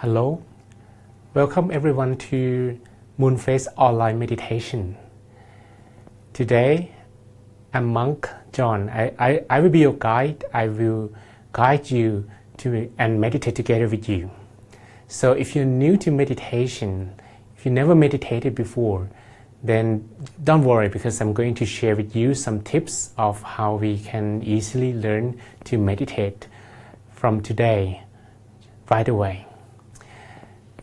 Hello, welcome everyone to Moonfest online meditation. Today, I'm Monk John. I will be your guide. I will guide you to and meditate together with you. So if you're new to meditation, if you never meditated before, then don't worry because I'm going to share with you some tips of how we can easily learn to meditate from today, right away.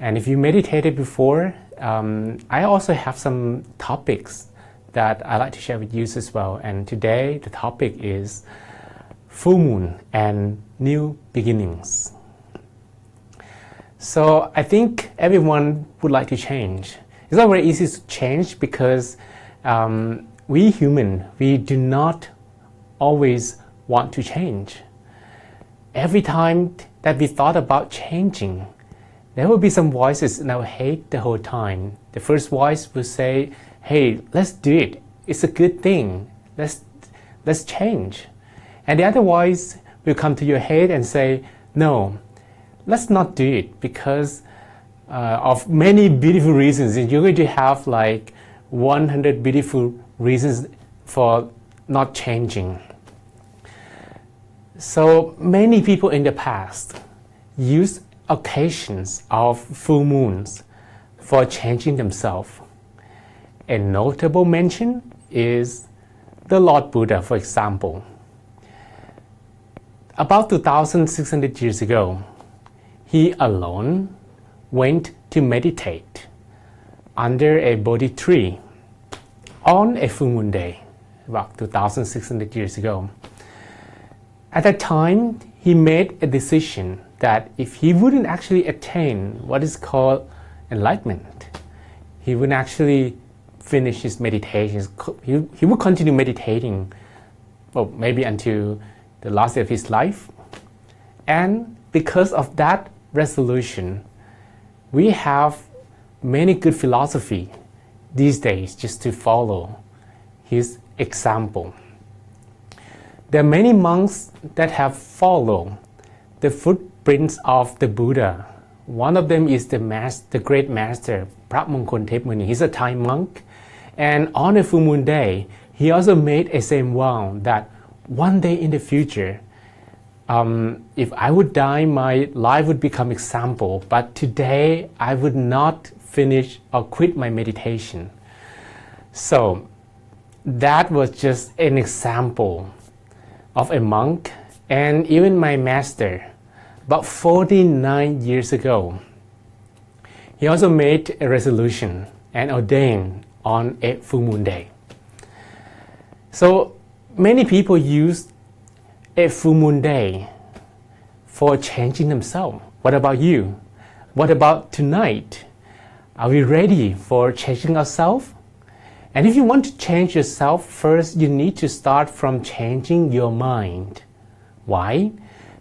And if you meditated before, I also have some topics that I like to share with you as well. And today the topic is full moon and new beginnings. So I think everyone would like to change. It's not very easy to change because we human, we do not always want to change. Every time that we thought about changing, there will be some voices in our head the whole time. The first voice will say, hey, let's do it. It's a good thing. Let's change. And the other voice will come to your head and say, no, let's not do it because of many beautiful reasons. And you're going to have like 100 beautiful reasons for not changing. So many people in the past used occasions of full moons for changing themselves. A notable mention is the Lord Buddha, for example. About 2,600 years ago, he alone went to meditate under a Bodhi tree on a full moon day, about 2,600 years ago. At that time, he made a decision that if he wouldn't actually attain what is called enlightenment, he wouldn't actually finish his meditations. He would continue meditating, well, maybe until the last day of his life. And because of that resolution, we have many good philosophy these days just to follow his example. There are many monks that have followed the footprints of the Buddha. One of them is the great master, Pramongkol Thepmuni. He's a Thai monk. And on a full moon day, he also made a same vow that one day in the future, if I would die, my life would become example. But today, I would not finish or quit my meditation. So that was just an example of a monk. And even my master, about 49 years ago, he also made a resolution and ordained on a full moon day. So many people use a full moon day for changing themselves. What about you? What about tonight? Are we ready for changing ourselves? And if you want to change yourself, first you need to start from changing your mind. Why?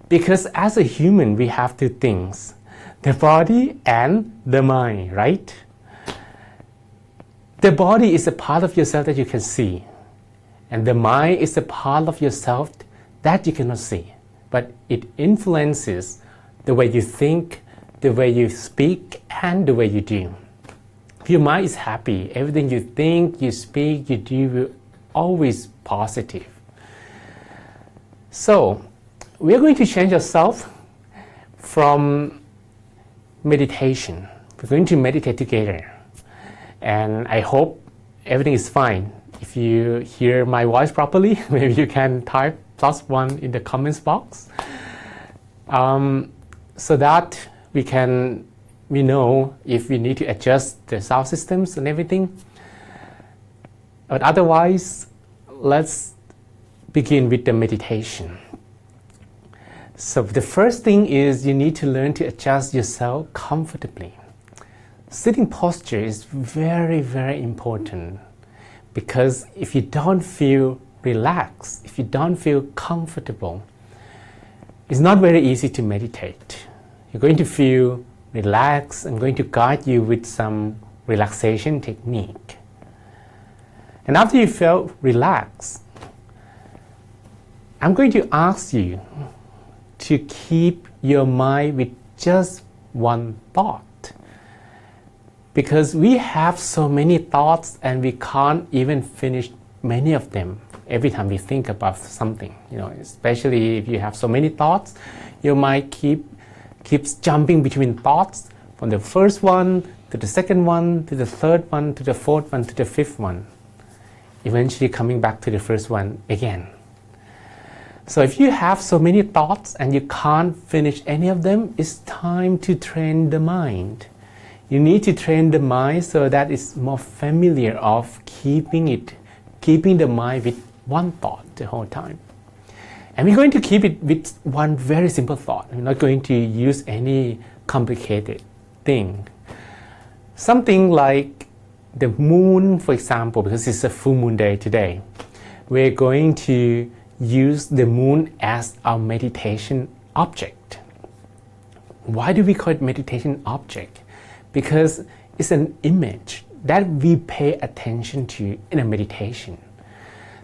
Because as a human, we have two things, the body and the mind, right? The body is a part of yourself that you can see. And the mind is a part of yourself that you cannot see. But it influences the way you think, the way you speak, and the way you do. If your mind is happy, everything you think, you speak, you do will always positive. So, we are going to change ourselves from meditation. We're going to meditate together. And I hope everything is fine. If you hear my voice properly, maybe you can type +1 in the comments box. So that we know if we need to adjust the sound systems and everything. But otherwise, let's begin with the meditation. So the first thing is you need to learn to adjust yourself comfortably. Sitting posture is very, very important because if you don't feel relaxed, if you don't feel comfortable, it's not very easy to meditate. You're going to feel relaxed. I'm going to guide you with some relaxation technique. And after you feel relaxed, I'm going to ask you to keep your mind with just one thought. Because we have so many thoughts and we can't even finish many of them every time we think about something. Especially if you have so many thoughts, your mind keeps jumping between thoughts from the first one to the second one to the third one to the fourth one to the fifth one, eventually coming back to the first one again. So if you have so many thoughts and you can't finish any of them, it's time to train the mind. You need to train the mind so that it's more familiar of keeping the mind with one thought the whole time. And we're going to keep it with one very simple thought. We're not going to use any complicated thing. Something like the moon, for example, because it's a full moon day today. We're going to use the moon as our meditation object. Why do we call it meditation object? Because it's an image that we pay attention to in a meditation.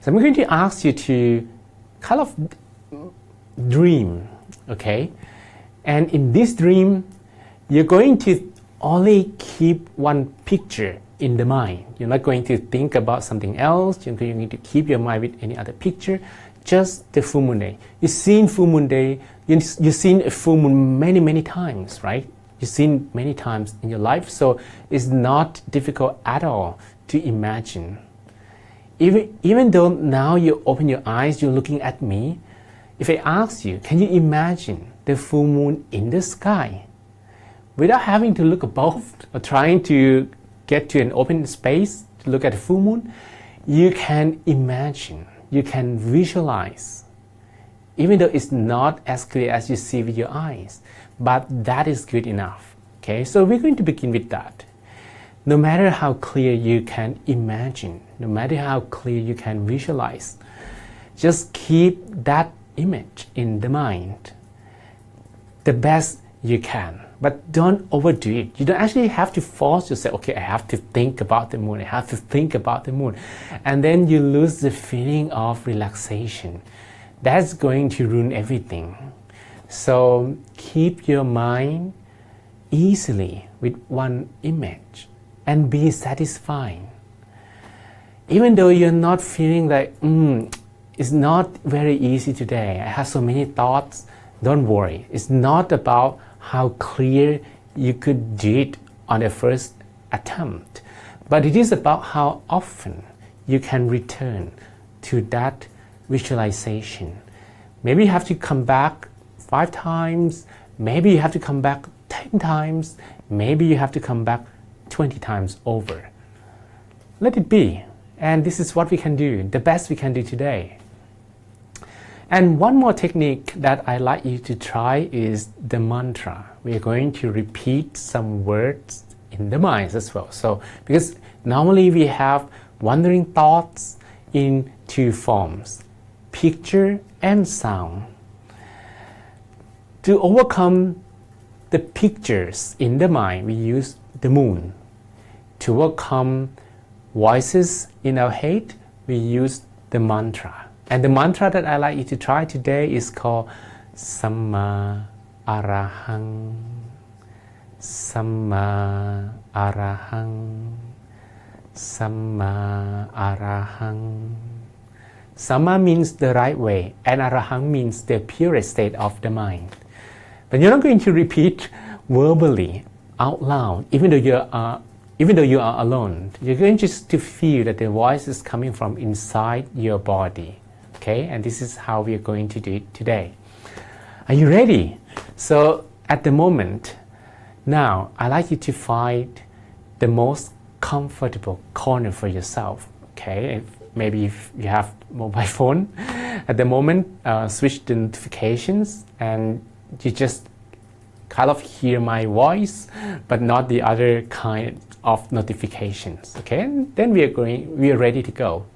So I'm going to ask you to kind of dream, okay? And in this dream, you're going to only keep one picture in the mind. You're not going to think about something else. You're going to keep your mind with any other picture, just the full moon day. You've seen full moon day, you've seen a full moon many, many times, right? You've seen many times in your life, so it's not difficult at all to imagine. Even though now you open your eyes, you're looking at me, if I ask you, can you imagine the full moon in the sky? Without having to look above or trying to get to an open space to look at the full moon, you can imagine, you can visualize, even though it's not as clear as you see with your eyes. But that is good enough. Okay, so we're going to begin with that. No matter how clear you can imagine, no matter how clear you can visualize, just keep that image in the mind the best you can. But don't overdo it. You don't actually have to force yourself, okay, I have to think about the moon, I have to think about the moon. And then you lose the feeling of relaxation. That's going to ruin everything. So keep your mind easily with one image and be satisfied. Even though you're not feeling like, it's not very easy today, I have so many thoughts, don't worry. It's not about how clear you could do it on the first attempt, but it is about how often you can return to that visualization. Maybe you have to come back 5 times, maybe you have to come back 10 times, maybe you have to come back 20 times over. Let it be. And this is what we can do, the best we can do today. And one more technique that I like you to try is the mantra. We are going to repeat some words in the mind as well. So, because normally we have wandering thoughts in 2 forms, picture and sound. To overcome the pictures in the mind, we use the moon. To overcome voices in our head, we use the mantra. And the mantra that I like you to try today is called Samma Arahang. Samma Arahang. Samma Arahang. Samma means the right way, and Arahang means the purest state of the mind. But you're not going to repeat verbally out loud, even though you are alone. You're going just to feel that the voice is coming from inside your body. Okay, and this is how we are going to do it today. Are you ready? So at the moment, now I'd like you to find the most comfortable corner for yourself. Okay, maybe if you have mobile phone, at the moment, switch the notifications and you just kind of hear my voice, but not the other kind of notifications. Okay, and then we are ready to go.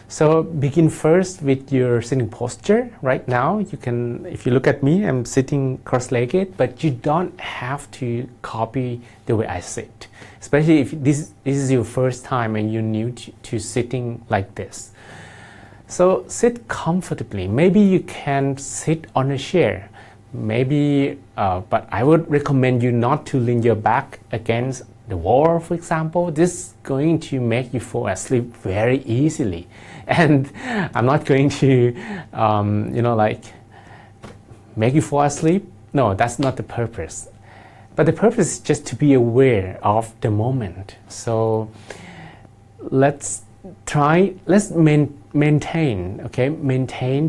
So begin first with your sitting posture. Right now, you can, if you look at me, I'm sitting cross-legged, but you don't have to copy the way I sit. Especially if this is your first time and you're new to sitting like this. So sit comfortably. Maybe you can sit on a chair, maybe, but I would recommend you not to lean your back against the wall, for example. This is going to make you fall asleep very easily. And I'm not going to, make you fall asleep. No, that's not the purpose. But the purpose is just to be aware of the moment. So let's maintain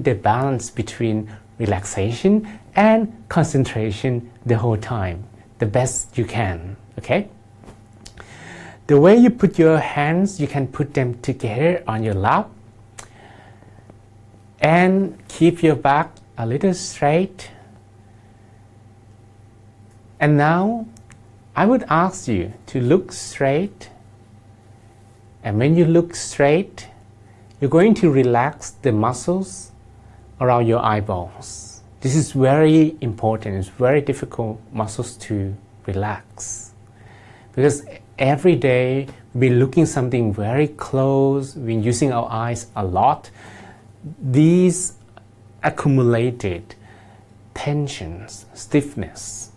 the balance between relaxation and concentration the whole time, the best you can, okay? The way you put your hands, you can put them together on your lap and keep your back a little straight. And now I would ask you to look straight. And when you look straight, you're going to relax the muscles around your eyeballs. This is very important. It's very difficult muscles to relax. Because every day we've been looking something very close, we've been using our eyes a lot. These accumulated tensions, stiffness,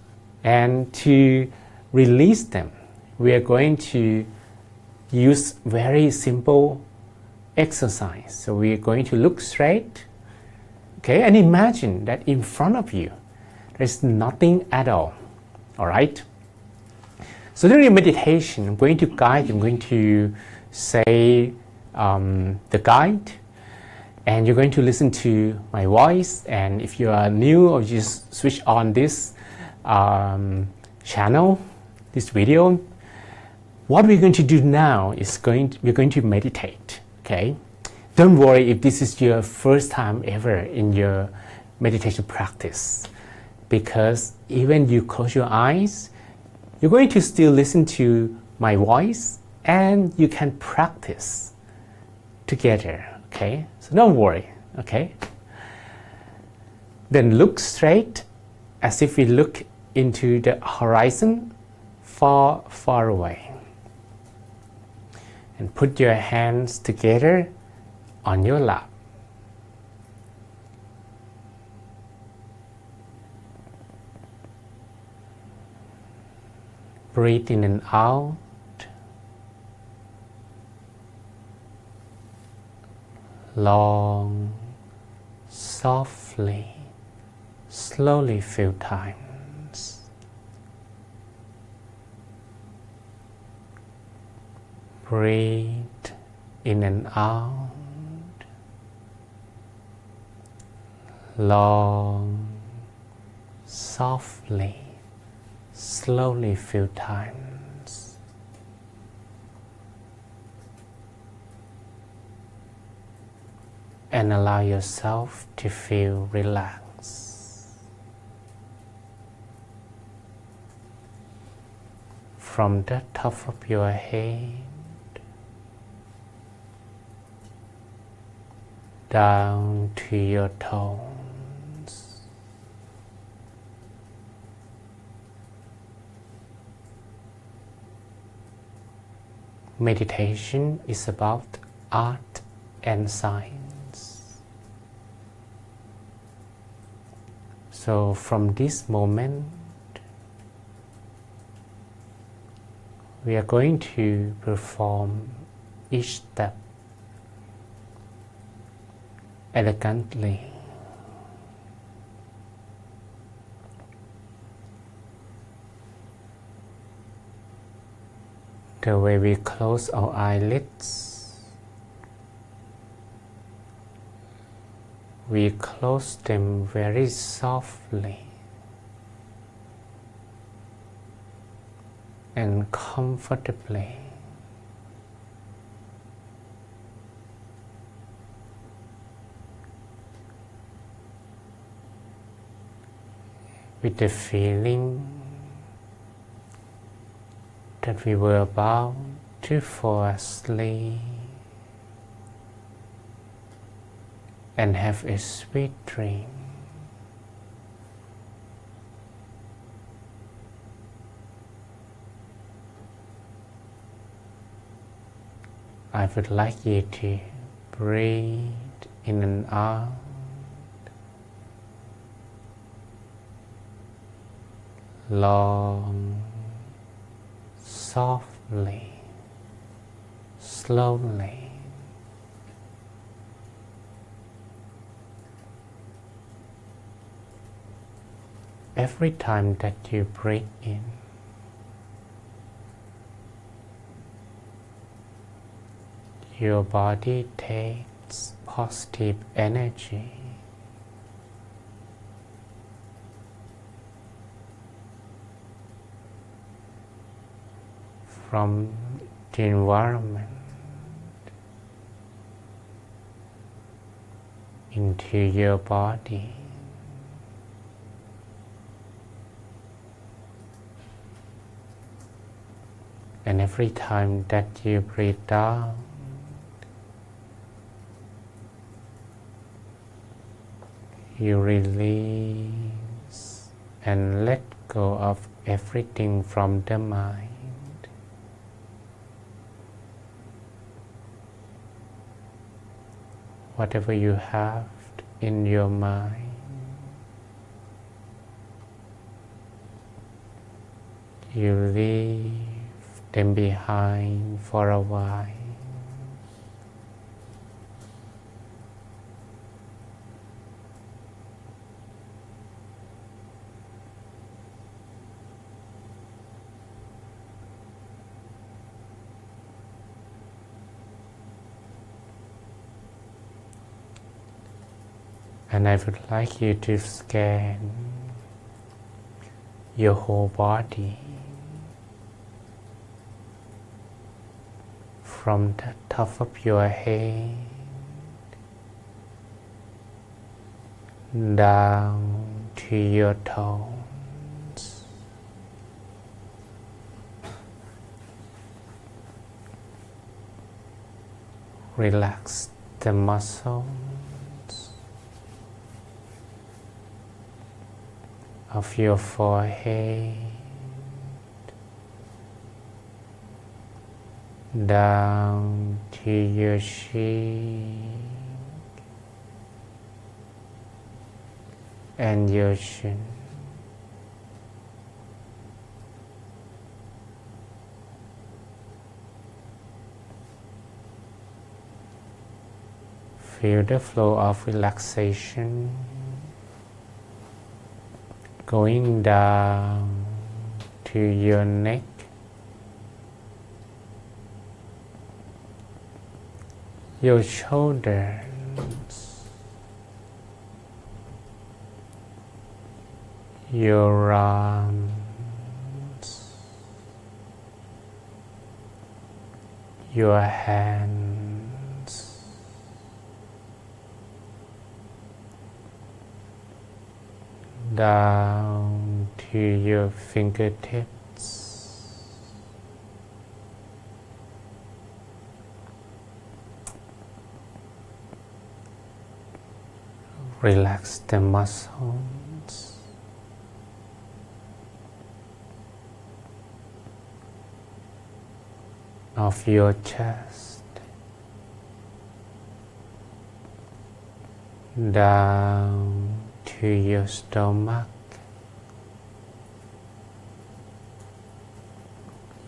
and to release them, we are going to use very simple exercise. So we are going to look straight, okay, and imagine that in front of you there's nothing at all right? So during meditation, I'm going to guide, I'm going to say the guide, and you're going to listen to my voice. And if you are new or just switch on this channel, this video, what we're going to do now is we're going to meditate, okay? Don't worry if this is your first time ever in your meditation practice, because even you close your eyes, you're going to still listen to my voice and you can practice together, okay? So don't worry, okay? Then look straight as if we look into the horizon far, far away. And put your hands together on your lap. Breathe in and out. Long, softly, slowly few times. Breathe in and out. Long, softly, slowly few times. And allow yourself to feel relaxed. From the top of your head down to your toes. Meditation is about art and science. So from this moment, we are going to perform each step elegantly. The way we close our eyelids, we close them very softly and comfortably. With the feeling that we were about to fall asleep and have a sweet dream. I would like you to breathe in and out long, softly, slowly. Every time that you breathe in, your body takes positive energy. From the environment into your body. And every time that you breathe down, you release and let go of everything from the mind. Whatever you have in your mind, you leave them behind for a while. And I would like you to scan your whole body from the top of your head down to your toes. Relax the muscles of your forehead down to your cheek and your chin. Feel the flow of relaxation going down to your neck, your shoulders, your arms, your hands, down to your fingertips, relax the muscles of your chest, down to your stomach,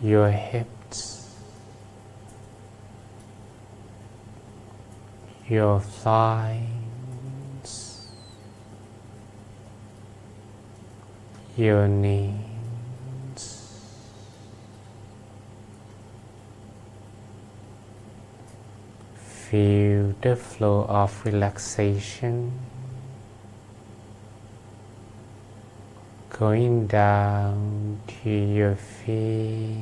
your hips, your thighs, your knees, feel the flow of relaxation going down to your feet,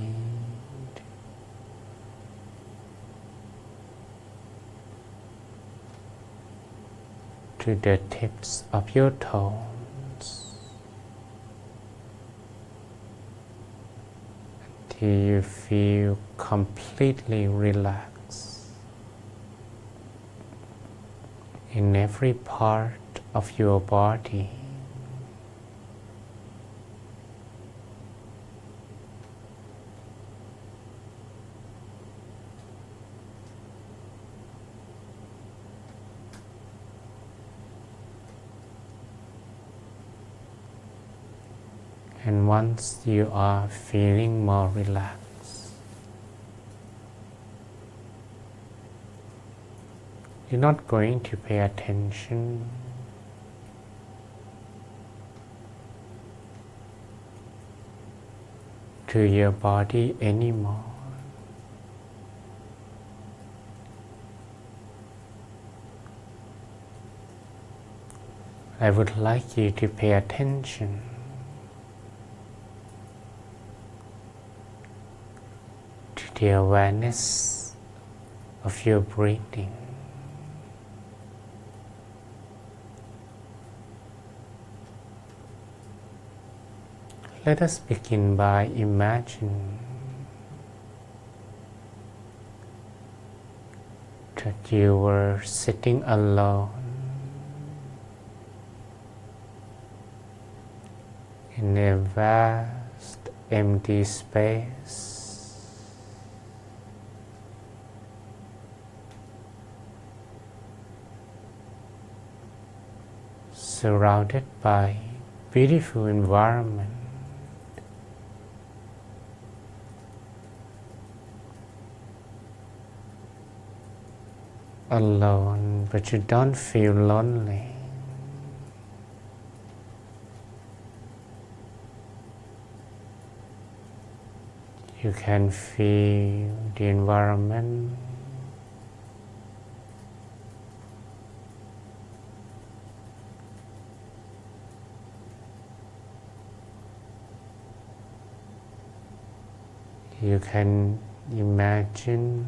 to the tips of your toes, till you feel completely relaxed in every part of your body. And once you are feeling more relaxed, you're not going to pay attention to your body anymore. I would like you to pay attention to the awareness of your breathing. Let us begin by imagining that you were sitting alone in a vast empty space. Surrounded by beautiful environment. Alone, but you don't feel lonely. You can feel the environment. You can imagine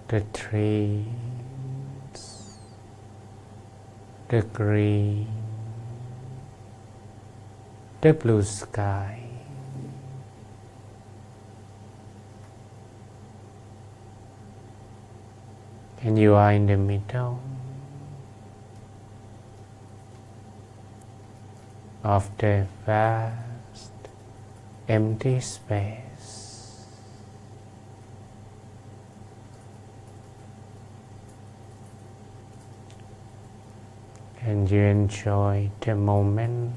the trees, the green, the blue sky, and you are in the middle of the vast empty space. And you enjoy the moment.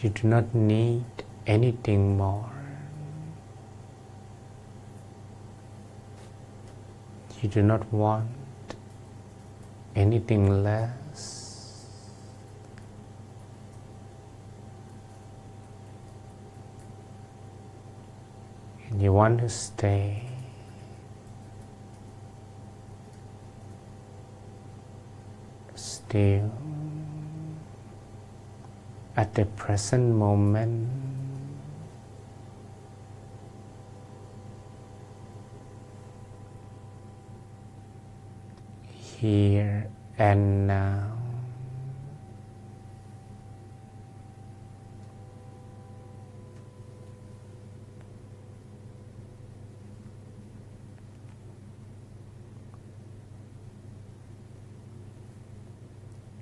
You do not need anything more. You do not want anything less. And you want to stay still at the present moment. Here and now.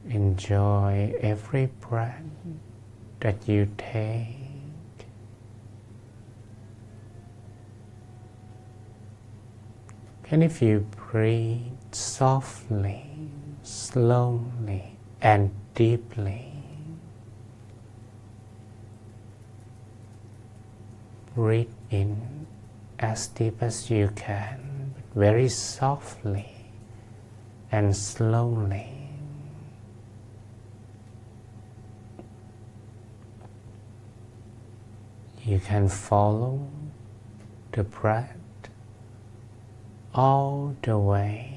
Enjoy every breath that you take. And if you breathe softly, slowly, and deeply, breathe in as deep as you can, but very softly and slowly. You can follow the breath all the way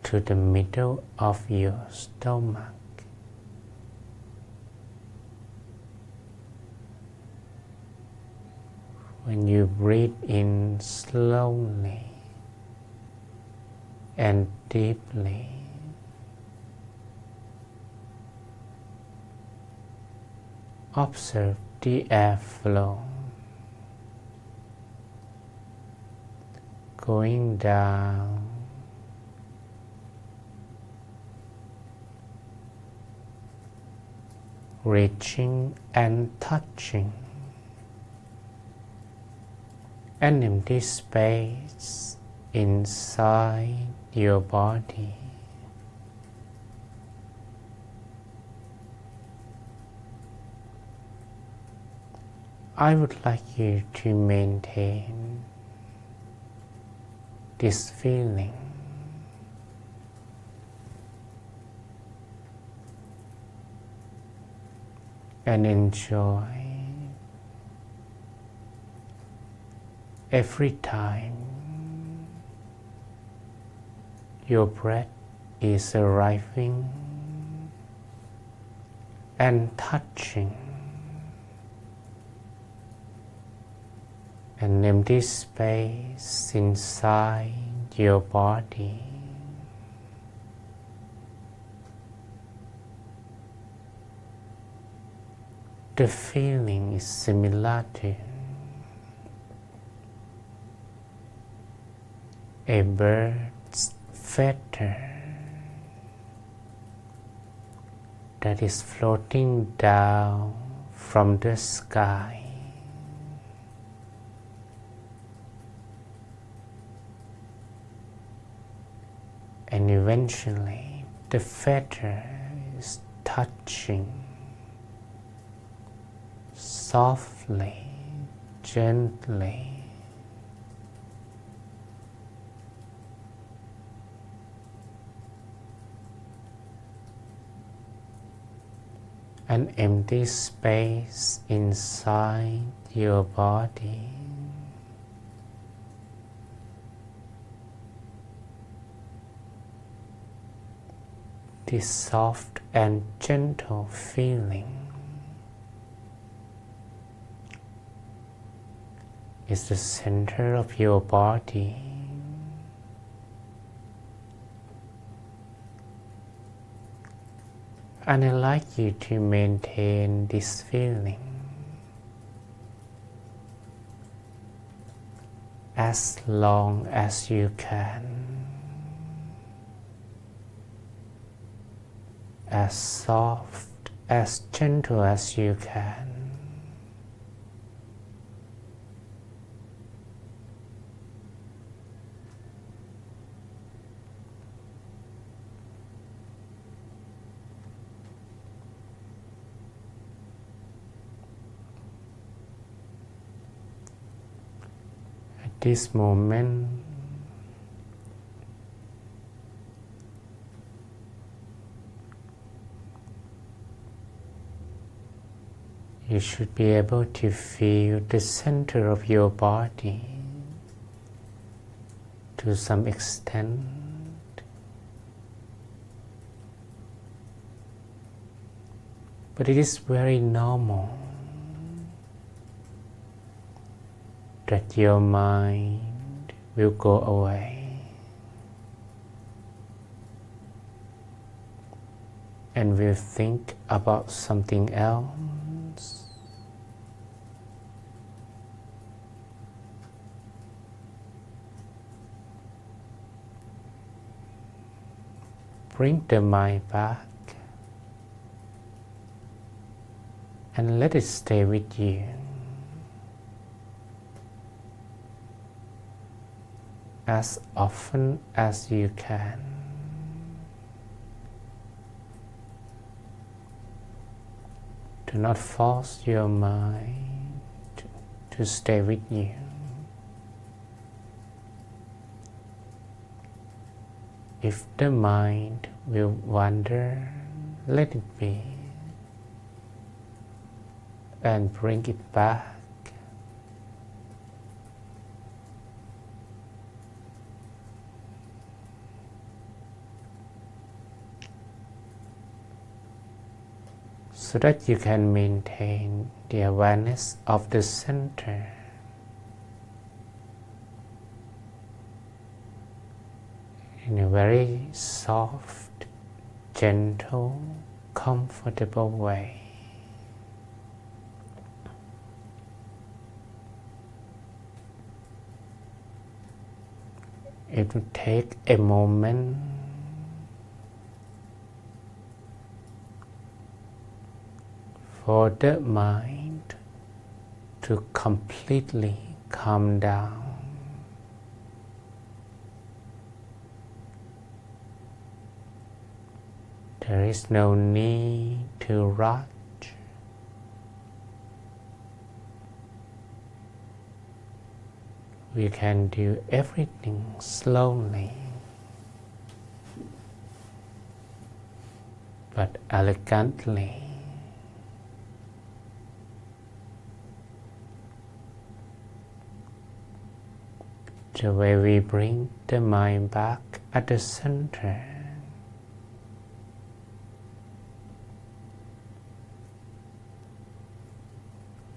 to the middle of your stomach. When you breathe in slowly and deeply, observe the airflow going down, reaching and touching an empty space inside your body. I would like you to maintain this feeling and enjoy every time your breath is arriving and touching an empty space inside your body. The feeling is similar to a bird's feather that is floating down from the sky. And eventually the feather is touching softly, gently, an empty space inside your body. This soft and gentle feeling is the center of your body. And I'd like you to maintain this feeling as long as you can, as soft, as gentle as you can. At this moment, you should be able to feel the center of your body to some extent. But it is very normal that your mind will go away and will think about something else. Bring the mind back and let it stay with you. As often as you can. Do not force your mind to stay with you. If the mind will wander, let it be and bring it back. So that you can maintain the awareness of the center in a very soft, gentle, comfortable way. It will take a moment for the mind to completely calm down There is no need to rush. We can do everything slowly, but elegantly. The way we bring the mind back at the center.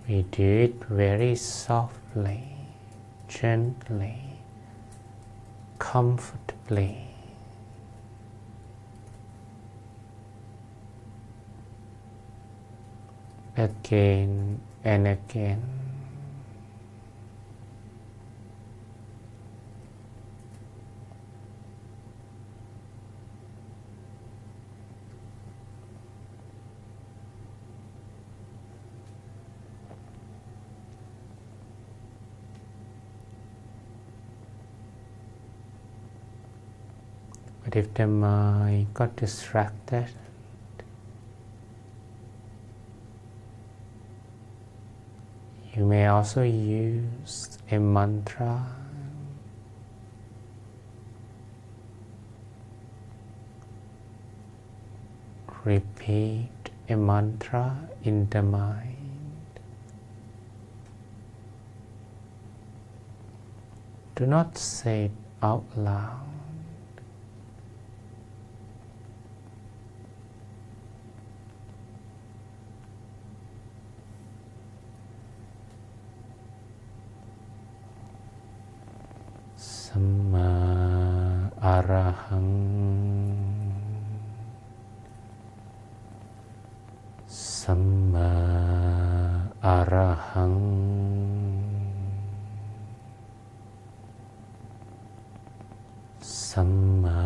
We do it very softly, gently, comfortably. Again and again. But if the mind got distracted, you may also use a mantra. Repeat a mantra in the mind. Do not say it out loud. Samma arahang, Samma arahang, Samma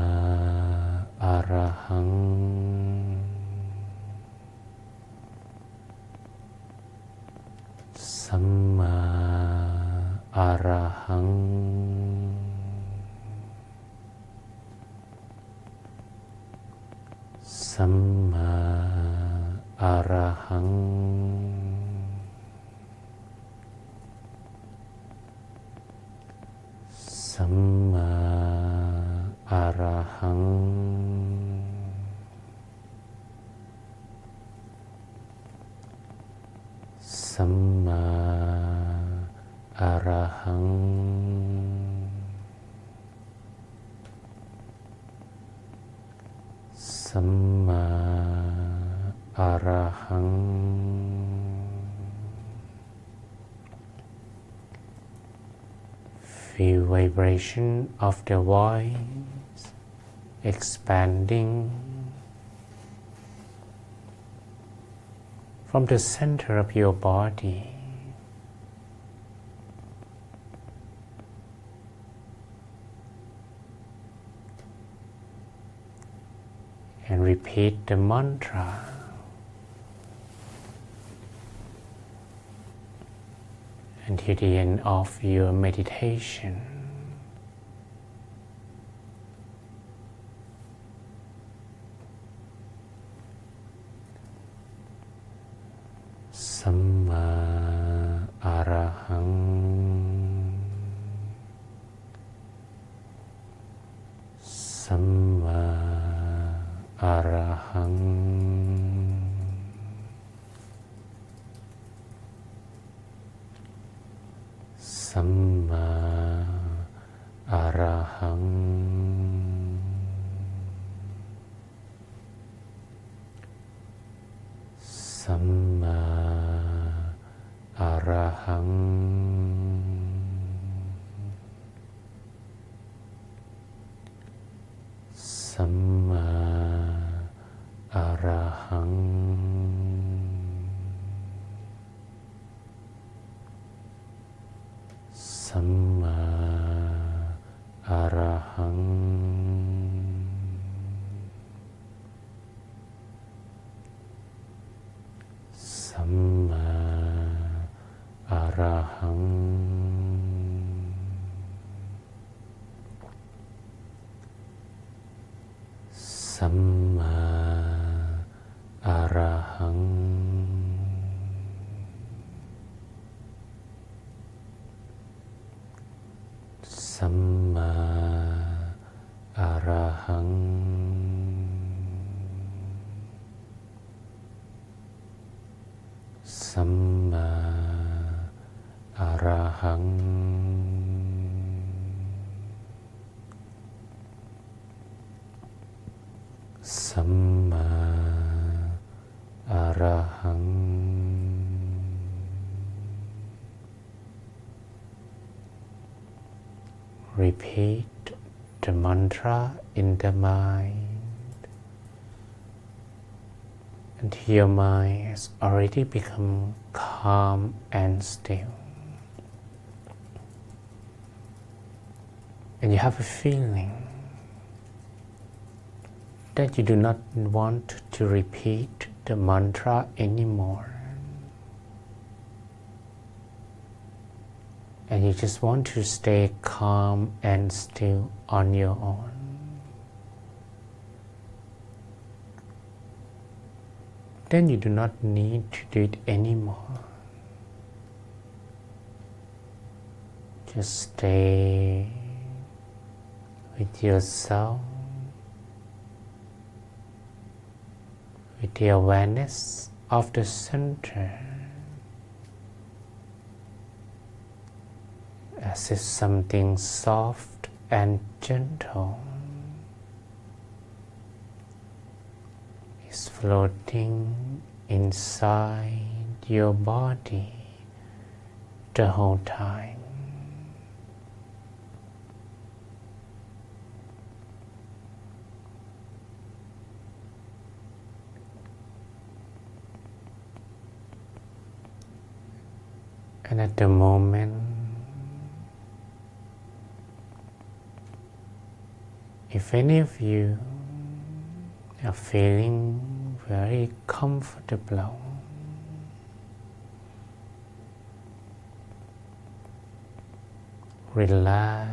arahang, Samma arahang. Samma arahang, Samma arahang, Samma arahang. Samma arahang. Feel vibration of the voice expanding from the center of your body. And repeat the mantra. Until the end of your meditation. Samma arahang, Samma arahang, Samma arahang, Samma arahang, Samma arahang, Samma arahang, Samma arahang, Samma อะระหังสัมมาอะระหังสัมมาอะระหังสัมมาอะระหัง Repeat the mantra in the mind until your mind has already become calm and still. And you have a feeling that you do not want to repeat the mantra anymore. And you just want to stay calm and still on your own. Then you do not need to do it anymore. Just stay with yourself, with the awareness of the center, as if something soft and gentle is floating inside your body the whole time. And at the moment, if any of you are feeling very comfortable, relax,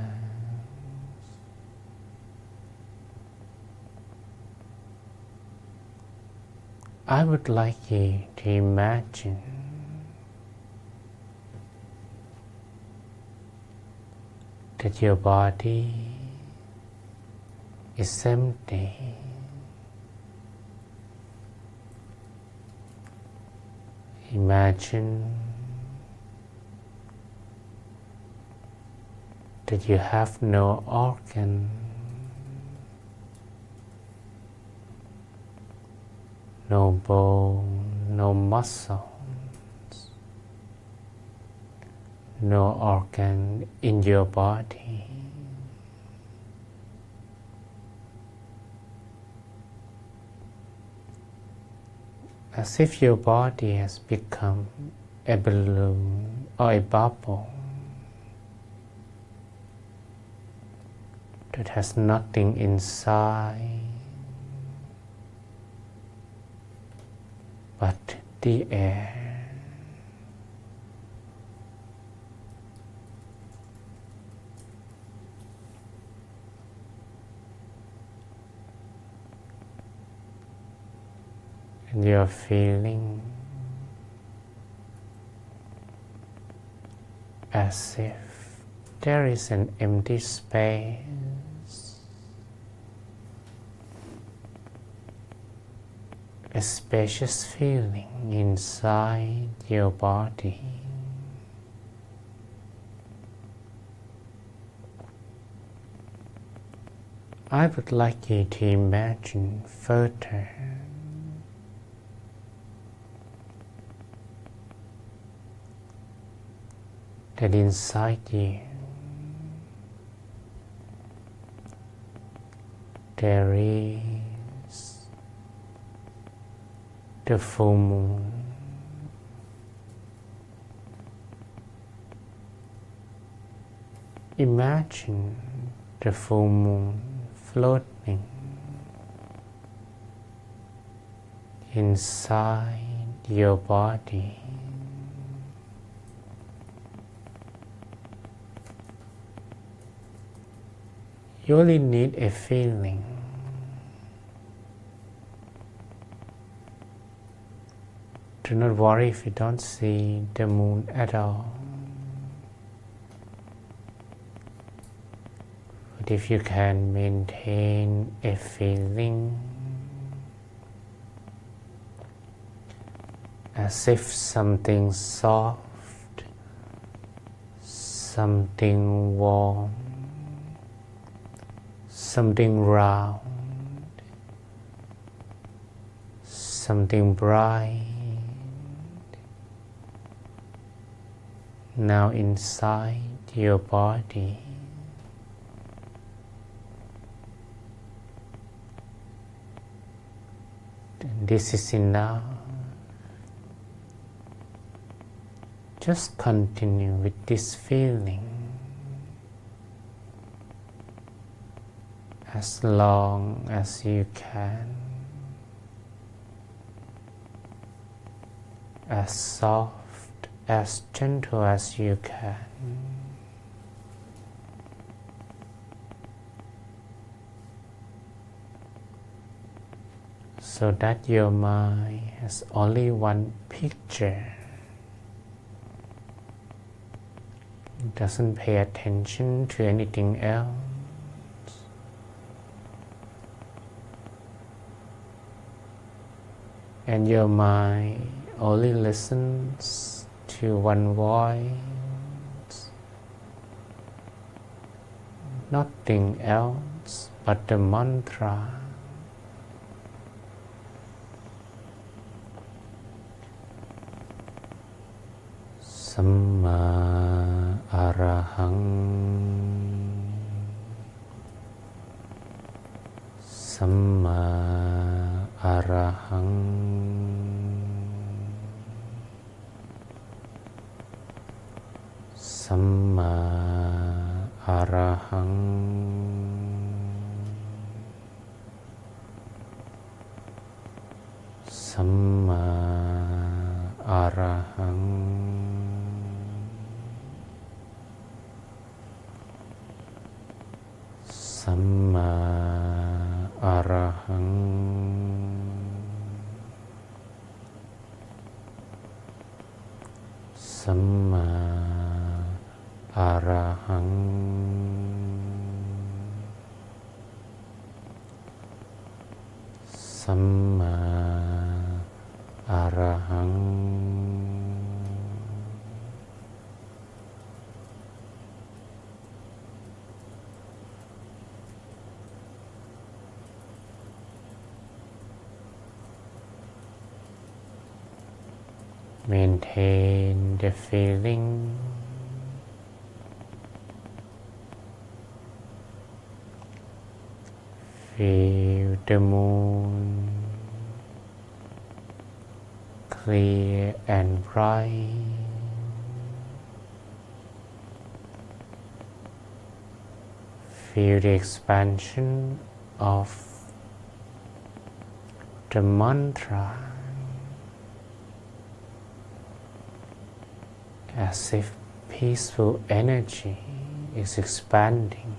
I would like you to imagine that your body is empty. Imagine that you have no organ, no bone, no muscles, no organ in your body. As if your body has become a balloon or a bubble that has nothing inside but the air. And you're feeling as if there is an empty space, a spacious feeling inside your body. I would like you to imagine further that inside you there is the full moon. Imagine the full moon floating inside your body. You only need a feeling Do not worry if you don't see the moon at all. But if you can maintain a feeling as if something soft, something warm, something round, something bright, now inside your body. And this is enough. Just continue with this feeling as long as you can, as soft, as gentle as you can. So that your mind has only one picture. It doesn't pay attention to anything else. And your mind only listens to one voice, nothing else but the mantra. Samma Arahang, Samma Arahang, Samma Arahang, Samma Arahang. Samma Arahang, Samma Arahang, Samma Arahang, maintain the feeling. Feel the moon clear and bright. Feel the expansion of the mantra, as if peaceful energy is expanding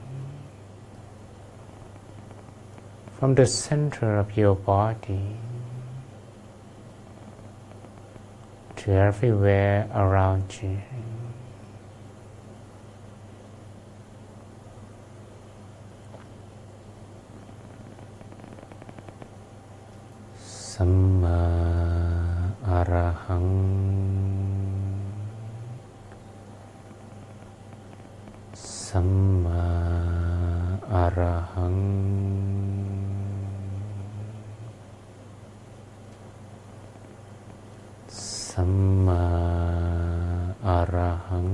from the center of your body to everywhere around you. Samma Arahang, Samma Arahang, Samma Arahang,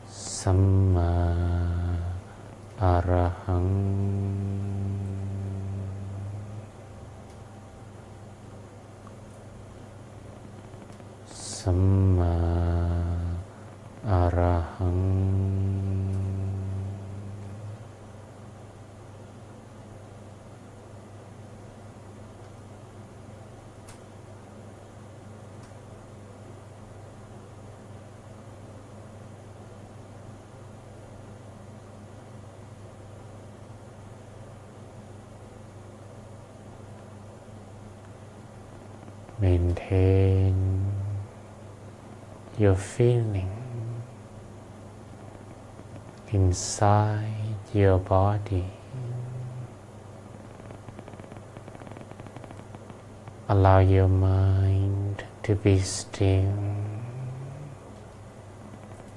Samma Arahang, Samma Arahang, Maintain your feeling inside your body. Allow your mind to be still,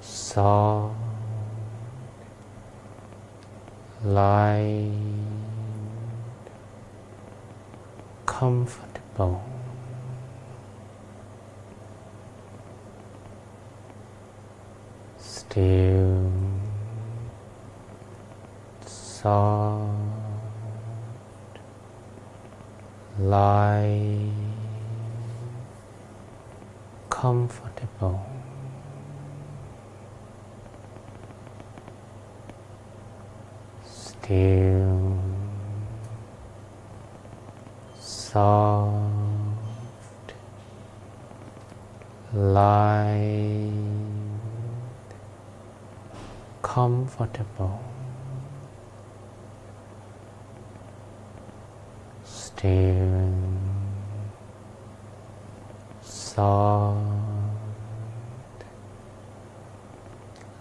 soft, light, comfortable. Still, soft, light, comfortable. Still, soft, light, comfortable. Still, soft,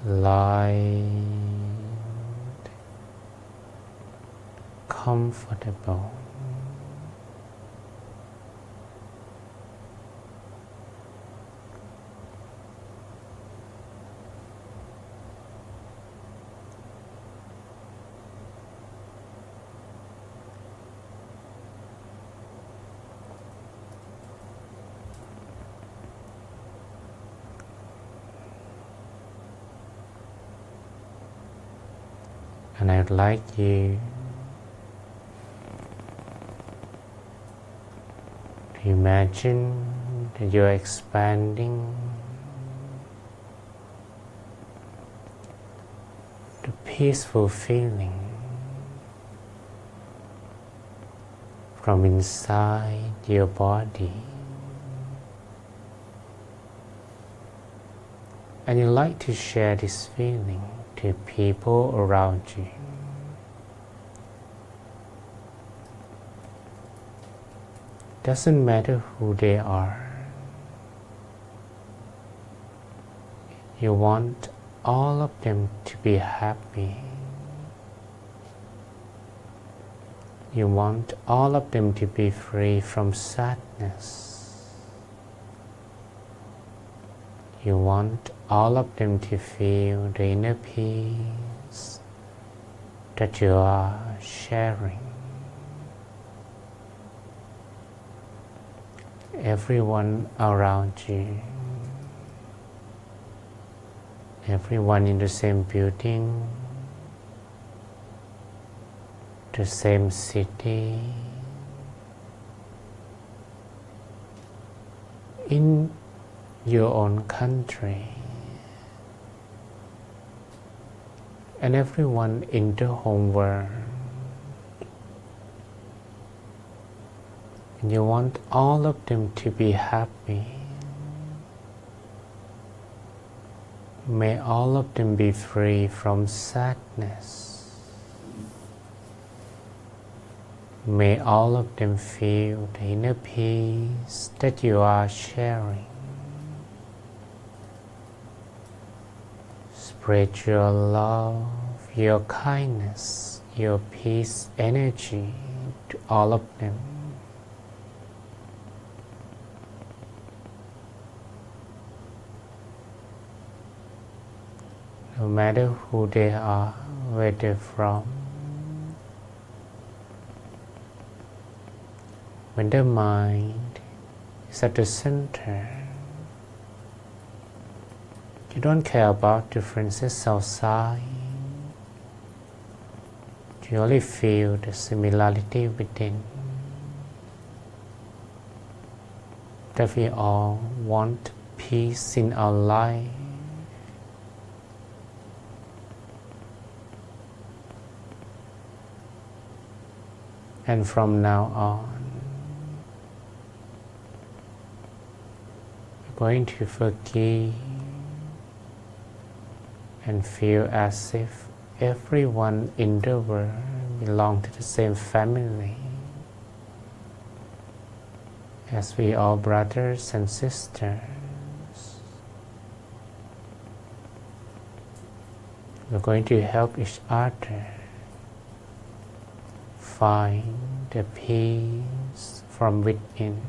light, comfortable. And I'd like you to imagine that you're expanding the peaceful feeling from inside your body. And you like to share this feeling to people around you. Doesn't matter who they are. You want all of them to be happy. You want all of them to be free from sadness. You want all of them to feel the inner peace that you are sharing. Everyone around you, everyone in the same building, the same city, in your own country, and everyone in the whole world. And you want all of them to be happy. May all of them be free from sadness. May all of them feel the inner peace that you are sharing. Spread your love, your kindness, your peace energy to all of them. No matter who they are, where they're from. When the mind is at the center, you don't care about differences outside. You only feel the similarity within. That we all want peace in our life. And from now on, we're going to forgive and feel as if everyone in the world belongs to the same family. as we all brothers and sisters. We're going to help each other find the peace from within.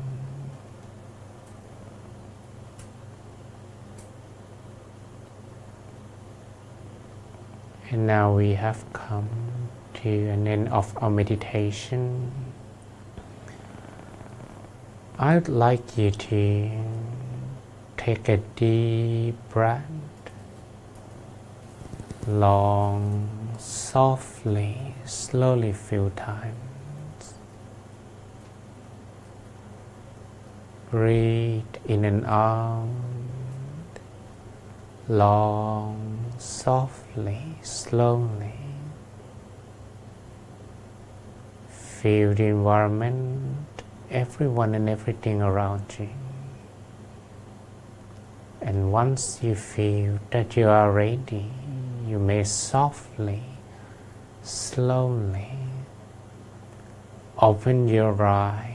And now we have come to an end of our meditation. I'd like you to take a deep breath, long, softly, slowly, few times. Breathe in and out, long, softly, slowly. Feel the environment, everyone and everything around you. And once you feel that you are ready, you may softly, slowly open your eyes.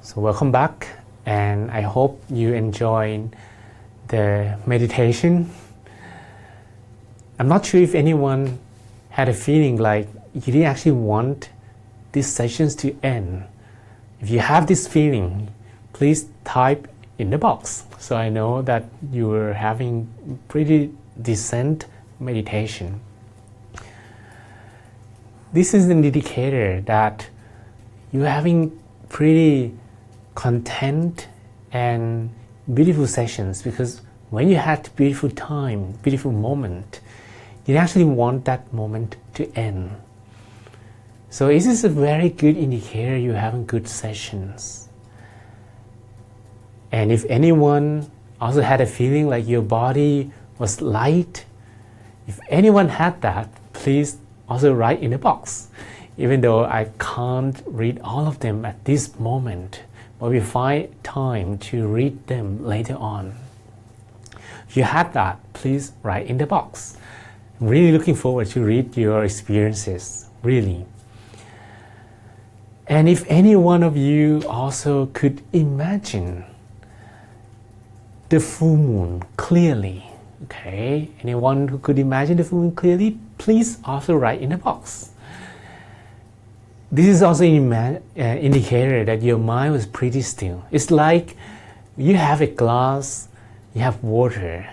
So welcome back, and I hope you enjoyed the meditation. I'm not sure if anyone had a feeling like you didn't actually want these sessions to end. If you have this feeling, please type in the box so I know that you were having pretty decent meditation. This is an indicator that you're having pretty content and beautiful sessions, because when you had beautiful time, beautiful moment, you actually want that moment to end. So this is a very good indicator you're having good sessions. And if anyone also had a feeling like your body was light, if anyone had that, please also write in the box. Even though I can't read all of them at this moment, but we find time to read them later on. If you had that, please write in the box. I'm really looking forward to read your experiences, really. And if any one of you also could imagine the full moon clearly, okay? Anyone who could imagine the full moon clearly, please also write in the box. This is also an indicator that your mind was pretty still. It's like you have a glass, you have water,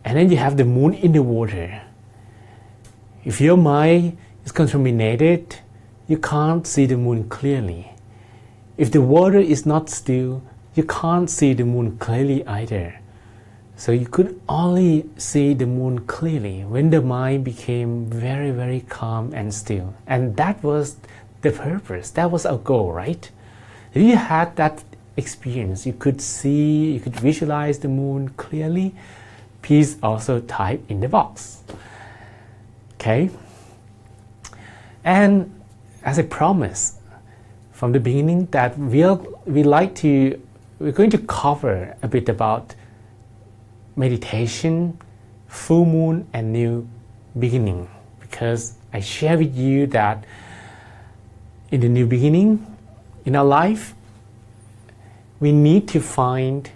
and then you have the moon in the water. If your mind is contaminated, you can't see the moon clearly. If the water is not still, you can't see the moon clearly either. So you could only see the moon clearly when the mind became very, very calm and still. And that was the purpose. That was our goal, right? If you had that experience, you could see, you could visualize the moon clearly, please also type in the box. Okay? And as I promised from the beginning that we're going to cover a bit about meditation, full moon, and new beginning, because I share with you that in the new beginning in our life, we need to find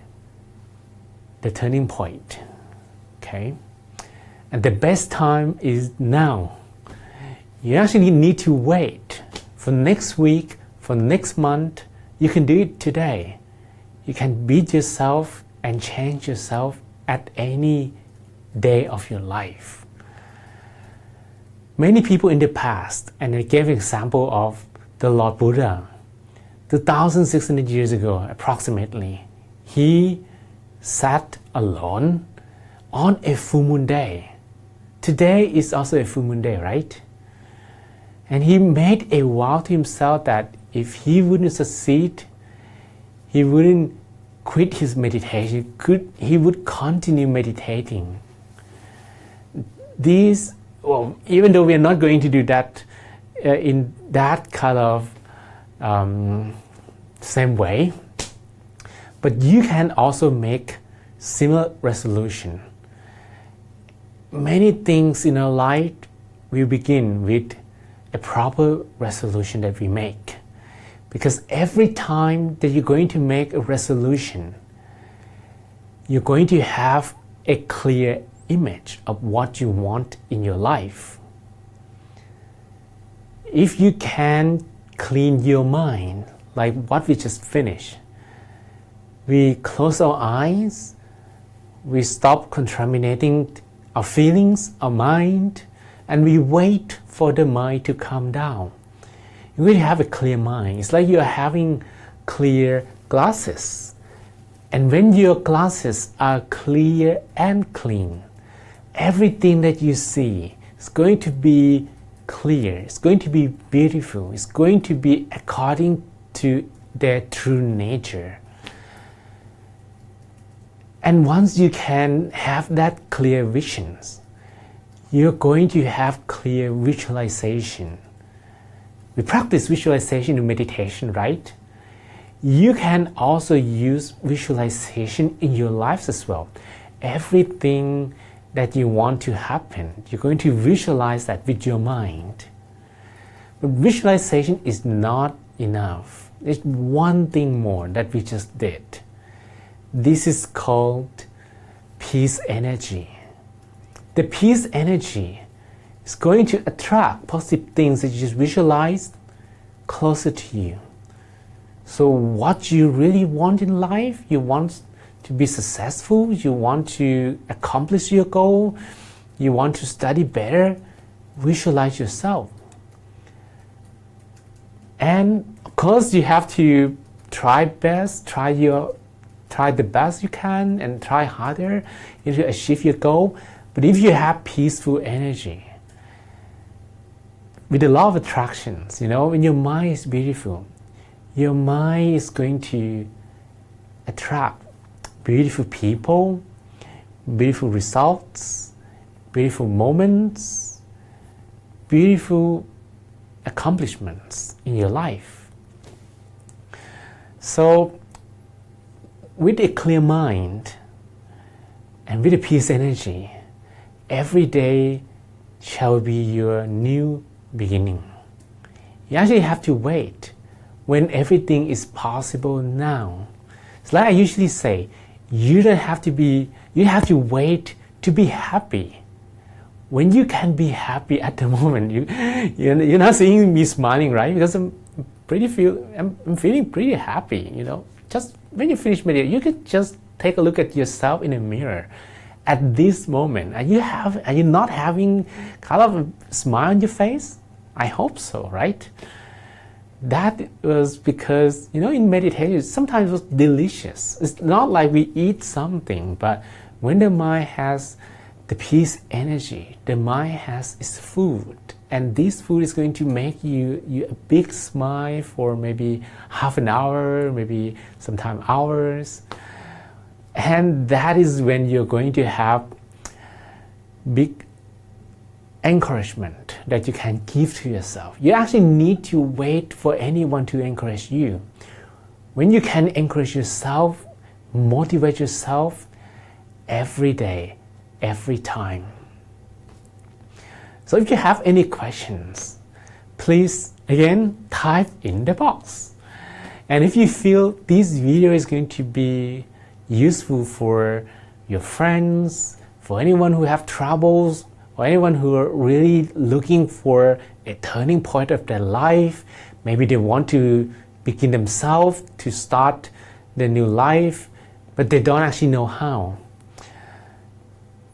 the turning point. Okay? And the best time is now. You actually need to wait for next week, for next month. You can do it today. You can beat yourself and change yourself at any day of your life. Many people in the past, and I gave an example of the Lord Buddha, 2,600 years ago approximately, he sat alone on a full moon day. Today is also a full moon day, right? And he made a vow to himself that if he wouldn't succeed, he wouldn't quit his meditation, he would continue meditating. These, well, even though we are not going to do that in that kind of same way, But you can also make similar resolution. Many things in our life will begin with a proper resolution that we make. Because every time that you're going to make a resolution, you're going to have a clear image of what you want in your life. If you can clean your mind, like what we just finished, we close our eyes, we stop contaminating our feelings, our mind, and we wait for the mind to calm down. You really have a clear mind. It's like you're having clear glasses. And when your glasses are clear and clean, everything that you see is going to be clear, it's going to be beautiful, it's going to be according to their true nature. And once you can have that clear visions, you're going to have clear visualization. We practice visualization in meditation, right? You can also use visualization in your lives as well. Everything that you want to happen, you're going to visualize that with your mind. But visualization is not enough. There's one thing more that we just did. This is called peace energy. The peace energy is going to attract positive things that you just visualized closer to you. So what you really want in life, you want to be successful, you want to accomplish your goal, you want to study better, visualize yourself. And of course you have to try the best you can and try harder to achieve your goal. But if you have peaceful energy, with the law of attractions, when your mind is beautiful, your mind is going to attract beautiful people, beautiful results, beautiful moments, beautiful accomplishments in your life. So, with a clear mind and with a peace energy, every day shall be your new beginning. You actually have to wait when everything is possible now. It's like I usually say, you have to wait to be happy. When you can be happy at the moment, you're not seeing me smiling, right? Because I'm feeling pretty happy, Just when you finish meditation, you can just take a look at yourself in a mirror. At this moment, are you not having kind of a smile on your face? I hope so, right? That was because, in meditation, sometimes it was delicious. It's not like we eat something, but when the mind has the peace energy, the mind has its food. And this food is going to make you a big smile for maybe half an hour, maybe sometimes hours. And that is when you're going to have big encouragement that you can give to yourself. You actually need to wait for anyone to encourage you. When you can encourage yourself, motivate yourself every day, every time. So if you have any questions, please again type in the box. And if you feel this video is going to be useful for your friends, for anyone who have troubles, or anyone who are really looking for a turning point of their life, maybe they want to begin themselves to start their new life, but they don't actually know how.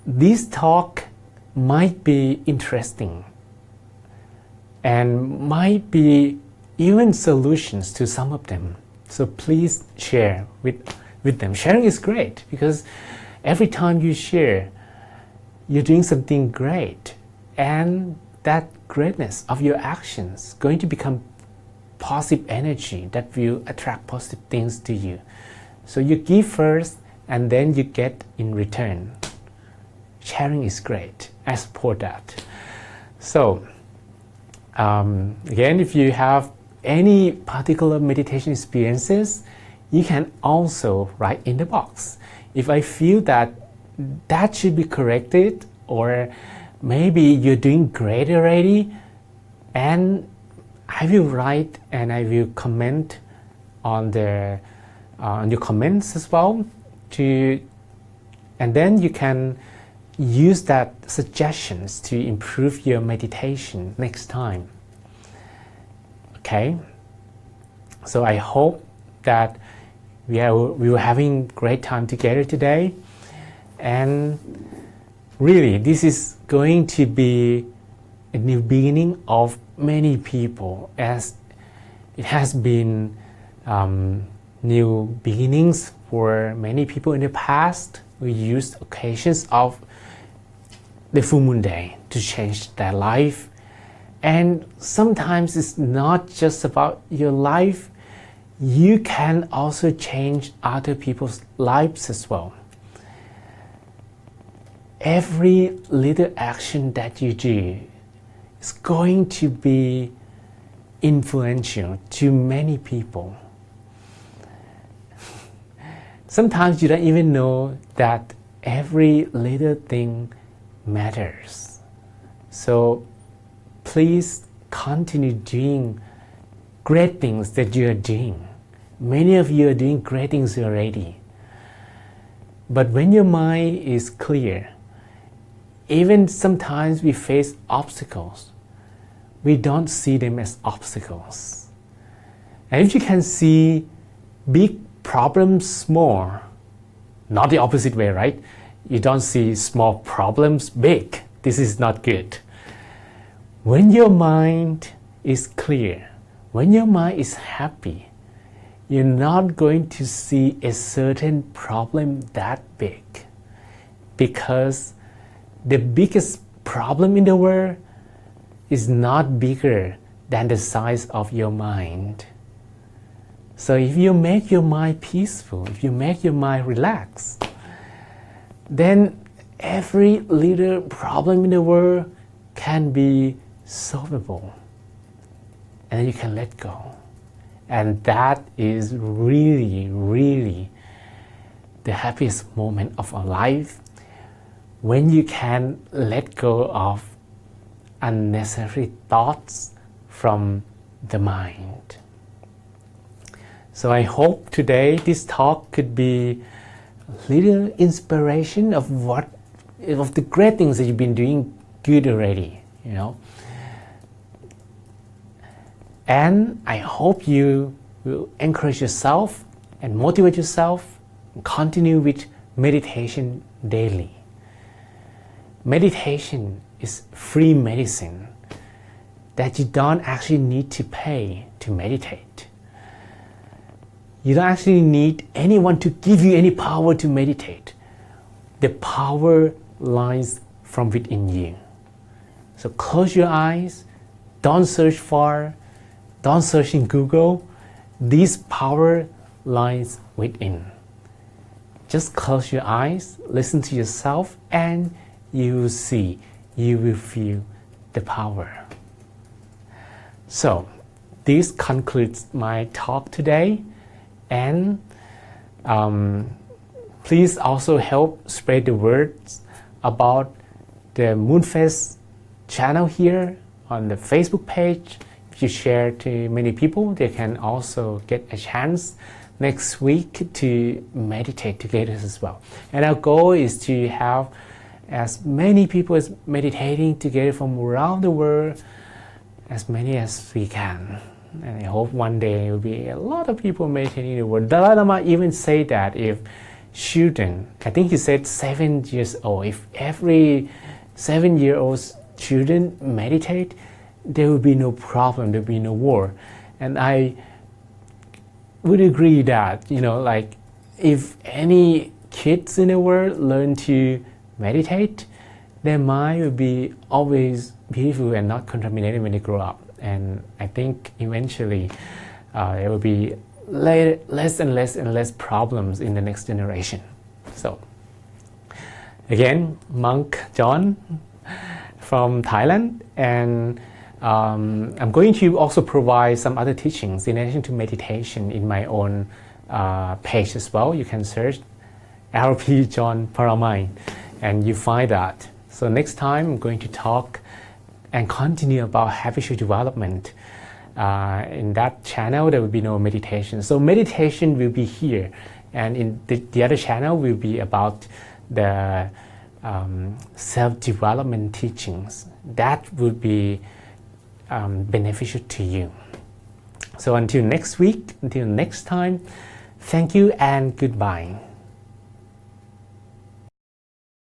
This talk might be interesting and might be even solutions to some of them. So please share with them. Sharing is great because every time you share, you're doing something great, and that greatness of your actions going to become positive energy that will attract positive things to you. So you give first and then you get in return. Sharing is great. I support that. So again, if you have any particular meditation experiences, you can also write in the box. If I feel that that should be corrected, or maybe you're doing great already, and I will write and I will comment on your comments as well, and then you can use that suggestions to improve your meditation next time. Okay, so I hope that we were having great time together today, and really this is going to be a new beginning of many people, as it has been new beginnings for many people in the past who used occasions of the full moon day to change their life. And sometimes it's not just about your life, you can also change other people's lives as well. Every little action that you do is going to be influential to many people. Sometimes you don't even know that every little thing matters. So please continue doing great things that you are doing. Many of you are doing great things already. But when your mind is clear, even sometimes we face obstacles, we don't see them as obstacles. And if you can see big problems small, not the opposite way, right? You don't see small problems big. This is not good. When your mind is clear, when your mind is happy, you're not going to see a certain problem that big, because the biggest problem in the world is not bigger than the size of your mind. So if you make your mind peaceful, if you make your mind relax, then every little problem in the world can be solvable. And then you can let go. And that is really, really the happiest moment of our life, when you can let go of unnecessary thoughts from the mind. So I hope today this talk could be a little inspiration of the great things that you've been doing good already, you know. And I hope you will encourage yourself and motivate yourself and continue with meditation daily. Meditation is free medicine that you don't actually need to pay to meditate. You don't actually need anyone to give you any power to meditate. The power lies from within you. So close your eyes, don't search far, don't search in Google. This power lies within. Just close your eyes, listen to yourself, and you will see, you will feel the power. So this concludes my talk today, and please also help spread the words about the Moonfest channel here on the Facebook page. If you share to many people, they can also get a chance next week to meditate together as well. And our goal is to have as many people as meditating together from around the world, as many as we can. And I hope one day there will be a lot of people meditating in the world. Dalai Lama even said that if children, I think he said 7 years old, if every 7-year-old children meditate, there will be no problem, there will be no war. And I would agree that, you know, like if any kids in the world learn to meditate, their mind will be always beautiful and not contaminated when they grow up. And I think eventually there will be less and less problems in the next generation. So again, Monk John from Thailand, and I'm going to also provide some other teachings in addition to meditation in my own page as well. You can search LP John Paramai and you find that. So next time I'm going to talk and continue about habitual development. In that channel there will be no meditation. So meditation will be here, and in the other channel will be about the self-development teachings. That would be beneficial to you. So until next week, until next time, thank you and goodbye.